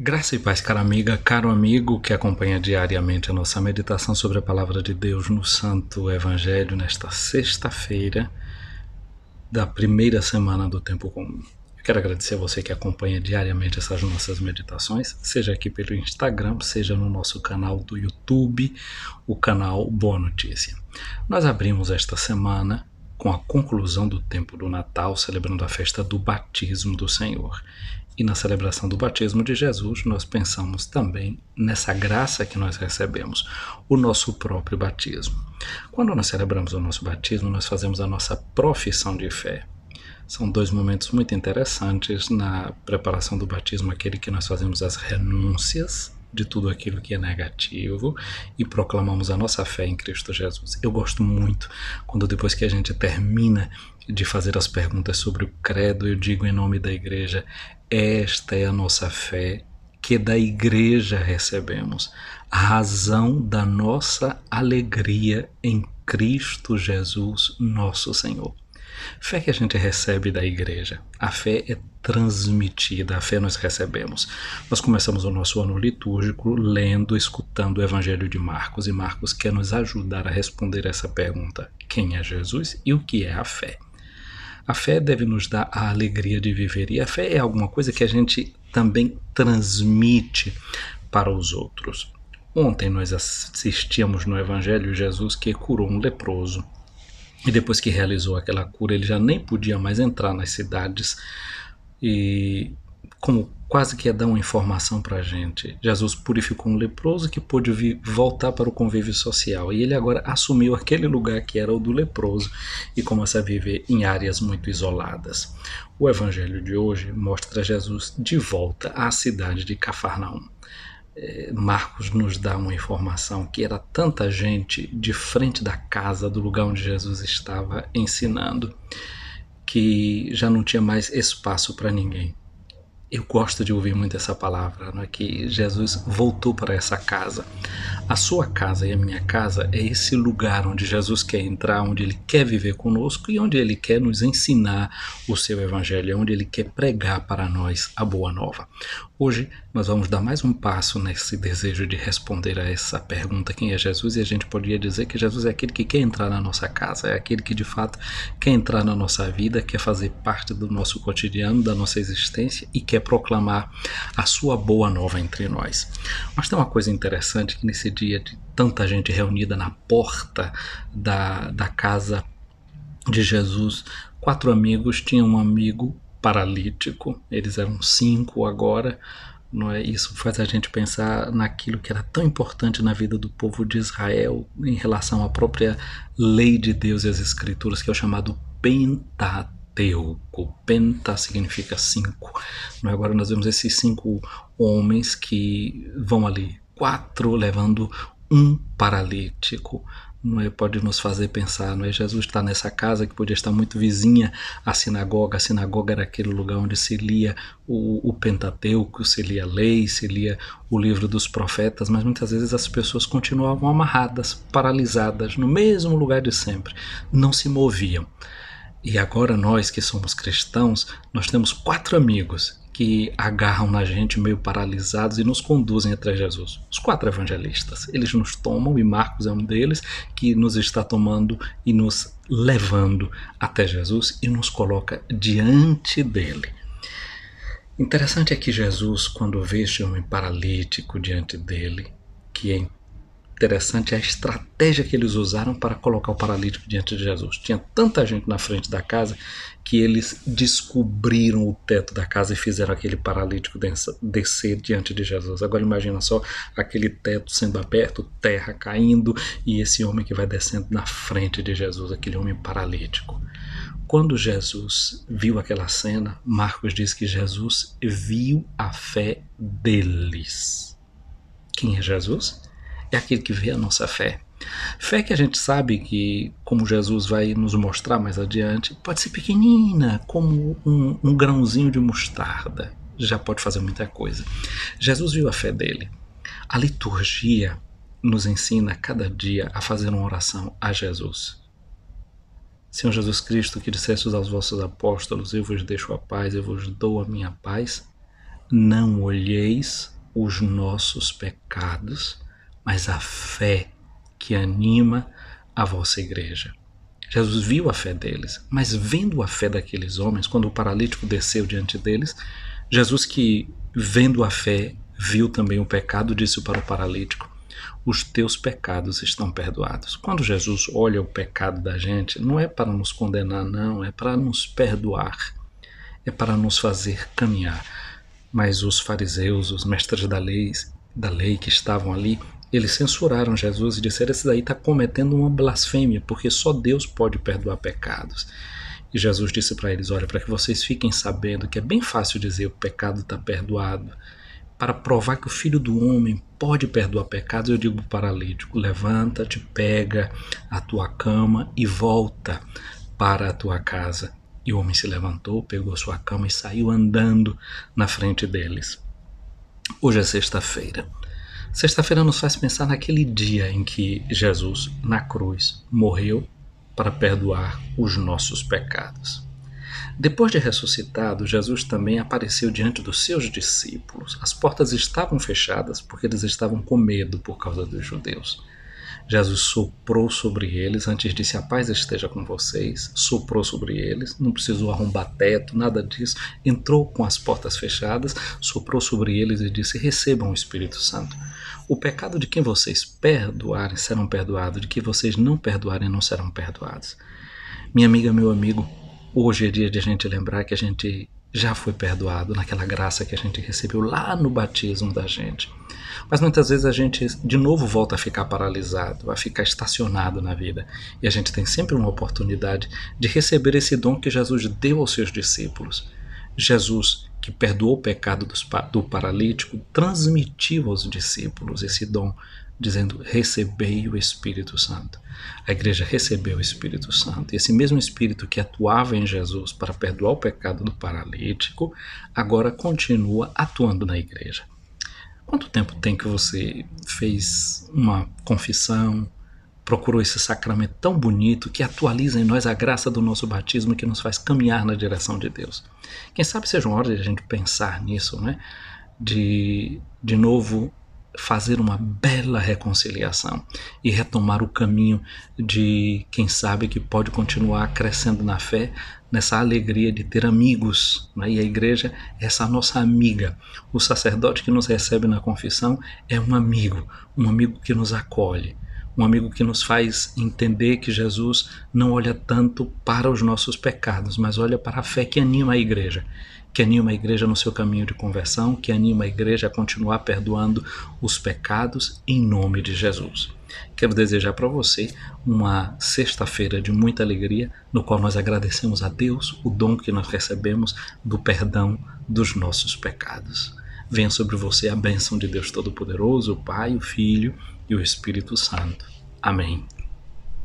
Graça e paz, cara amiga, caro amigo que acompanha diariamente a nossa meditação sobre a Palavra de Deus no Santo Evangelho nesta sexta-feira da primeira semana do Tempo Comum. Eu quero agradecer a você que acompanha diariamente essas nossas meditações, seja aqui pelo Instagram, seja no nosso canal do YouTube, o canal Boa Notícia. Nós abrimos esta semana com a conclusão do tempo do Natal, celebrando a festa do batismo do Senhor. E na celebração do batismo de Jesus, nós pensamos também nessa graça que nós recebemos, o nosso próprio batismo. Quando nós celebramos o nosso batismo, nós fazemos a nossa profissão de fé. São dois momentos muito interessantes na preparação do batismo, aquele que nós fazemos as renúncias de tudo aquilo que é negativo e proclamamos a nossa fé em Cristo Jesus. Eu gosto muito quando depois que a gente termina de fazer as perguntas sobre o credo, eu digo em nome da igreja, esta é a nossa fé que da igreja recebemos, a razão da nossa alegria em Cristo Jesus, nosso Senhor. Fé que a gente recebe da igreja, a fé é transmitida, a fé nós recebemos. Nós começamos o nosso ano litúrgico lendo, escutando o Evangelho de Marcos, e Marcos quer nos ajudar a responder essa pergunta: quem é Jesus e o que é a fé? A fé deve nos dar a alegria de viver, e a fé é alguma coisa que a gente também transmite para os outros. Ontem nós assistíamos no Evangelho Jesus que curou um leproso. E depois que realizou aquela cura, ele já nem podia mais entrar nas cidades. E como quase que ia dar uma informação para a gente, Jesus purificou um leproso que pôde voltar para o convívio social. E ele agora assumiu aquele lugar que era o do leproso e começa a viver em áreas muito isoladas. O evangelho de hoje mostra Jesus de volta à cidade de Cafarnaum. Marcos nos dá uma informação que era tanta gente de frente da casa, do lugar onde Jesus estava ensinando, que já não tinha mais espaço para ninguém. Eu gosto de ouvir muito essa palavra, não é? Que Jesus voltou para essa casa. A sua casa e a minha casa é esse lugar onde Jesus quer entrar, onde Ele quer viver conosco e onde Ele quer nos ensinar o seu evangelho, onde Ele quer pregar para nós a boa nova. Hoje nós vamos dar mais um passo nesse desejo de responder a essa pergunta, quem é Jesus? E a gente poderia dizer que Jesus é aquele que quer entrar na nossa casa, é aquele que de fato quer entrar na nossa vida, quer fazer parte do nosso cotidiano, da nossa existência e quer proclamar a sua boa nova entre nós. Mas tem uma coisa interessante, que nesse dia de tanta gente reunida na porta da casa de Jesus, 4 amigos tinham um amigo paralítico, eles eram 5 agora, não é? Isso faz a gente pensar naquilo que era tão importante na vida do povo de Israel em relação à própria lei de Deus e as escrituras, que é o chamado Pentateuco. Penta significa 5. Não é? Agora nós vemos esses 5 homens que vão ali, 4 levando um paralítico. Não é? Pode nos fazer pensar, não é? Jesus está nessa casa que podia estar muito vizinha à sinagoga. A sinagoga era aquele lugar onde se lia o Pentateuco, se lia a lei, se lia o livro dos profetas, mas muitas vezes as pessoas continuavam amarradas, paralisadas, no mesmo lugar de sempre, não se moviam. E agora nós que somos cristãos, nós temos 4 amigos que agarram na gente meio paralisados e nos conduzem até Jesus. Os 4 evangelistas, eles nos tomam, e Marcos é um deles, que nos está tomando e nos levando até Jesus e nos coloca diante dele. Interessante é que Jesus, quando vê este homem paralítico diante dele, que é interessante a estratégia que eles usaram para colocar o paralítico diante de Jesus. Tinha tanta gente na frente da casa que eles descobriram o teto da casa e fizeram aquele paralítico descer diante de Jesus. Agora imagina só aquele teto sendo aberto, terra caindo e esse homem que vai descendo na frente de Jesus, aquele homem paralítico. Quando Jesus viu aquela cena, Marcos diz que Jesus viu a fé deles. Quem é Jesus? É aquele que vê a nossa fé. Fé que a gente sabe que, como Jesus vai nos mostrar mais adiante, pode ser pequenina, como um grãozinho de mostarda. Já pode fazer muita coisa. Jesus viu a fé dele. A liturgia nos ensina cada dia a fazer uma oração a Jesus. Senhor Jesus Cristo, que dissestes aos vossos apóstolos, eu vos deixo a paz, eu vos dou a minha paz, não olheis os nossos pecados, mas a fé que anima a vossa igreja. Jesus viu a fé deles, mas vendo a fé daqueles homens, quando o paralítico desceu diante deles, Jesus, que vendo a fé, viu também o pecado, disse para o paralítico: os teus pecados estão perdoados. Quando Jesus olha o pecado da gente, não é para nos condenar, não, é para nos perdoar, é para nos fazer caminhar. Mas os fariseus, os mestres da lei que estavam ali, eles censuraram Jesus e disseram: esse daí está cometendo uma blasfêmia, porque só Deus pode perdoar pecados. E Jesus disse para eles: olha, para que vocês fiquem sabendo que é bem fácil dizer o pecado está perdoado, para provar que o Filho do Homem pode perdoar pecados, eu digo para o paralítico: levanta-te, pega a tua cama e volta para a tua casa. E o homem se levantou, pegou sua cama e saiu andando na frente deles. Hoje é sexta-feira. Sexta-feira nos faz pensar naquele dia em que Jesus, na cruz, morreu para perdoar os nossos pecados. Depois de ressuscitado, Jesus também apareceu diante dos seus discípulos. As portas estavam fechadas porque eles estavam com medo por causa dos judeus. Jesus soprou sobre eles, antes disse: a paz esteja com vocês, soprou sobre eles, não precisou arrombar teto, nada disso, entrou com as portas fechadas, soprou sobre eles e disse: recebam o Espírito Santo. O pecado de quem vocês perdoarem serão perdoados, de quem vocês não perdoarem não serão perdoados. Minha amiga, meu amigo, hoje é dia de a gente lembrar que a gente já foi perdoado naquela graça que a gente recebeu lá no batismo da gente. Mas muitas vezes a gente de novo volta a ficar paralisado, a ficar estacionado na vida. E a gente tem sempre uma oportunidade de receber esse dom que Jesus deu aos seus discípulos. Jesus, que perdoou o pecado do paralítico, transmitiu aos discípulos esse dom, dizendo: recebei o Espírito Santo. A igreja recebeu o Espírito Santo. E esse mesmo Espírito que atuava em Jesus para perdoar o pecado do paralítico, agora continua atuando na igreja. Quanto tempo tem que você fez uma confissão, procurou esse sacramento tão bonito que atualiza em nós a graça do nosso batismo, que nos faz caminhar na direção de Deus? Quem sabe seja uma hora de a gente pensar nisso, né? De novo fazer uma bela reconciliação e retomar o caminho de quem sabe que pode continuar crescendo na fé, nessa alegria de ter amigos, né? E a igreja é essa nossa amiga. O sacerdote que nos recebe na confissão é um amigo que nos acolhe, um amigo que nos faz entender que Jesus não olha tanto para os nossos pecados, mas olha para a fé que anima a igreja no seu caminho de conversão, que anima a igreja a continuar perdoando os pecados em nome de Jesus. Quero desejar para você uma sexta-feira de muita alegria, no qual nós agradecemos a Deus o dom que nós recebemos do perdão dos nossos pecados. Venha sobre você a bênção de Deus Todo-Poderoso, o Pai, o Filho e o Espírito Santo. Amém.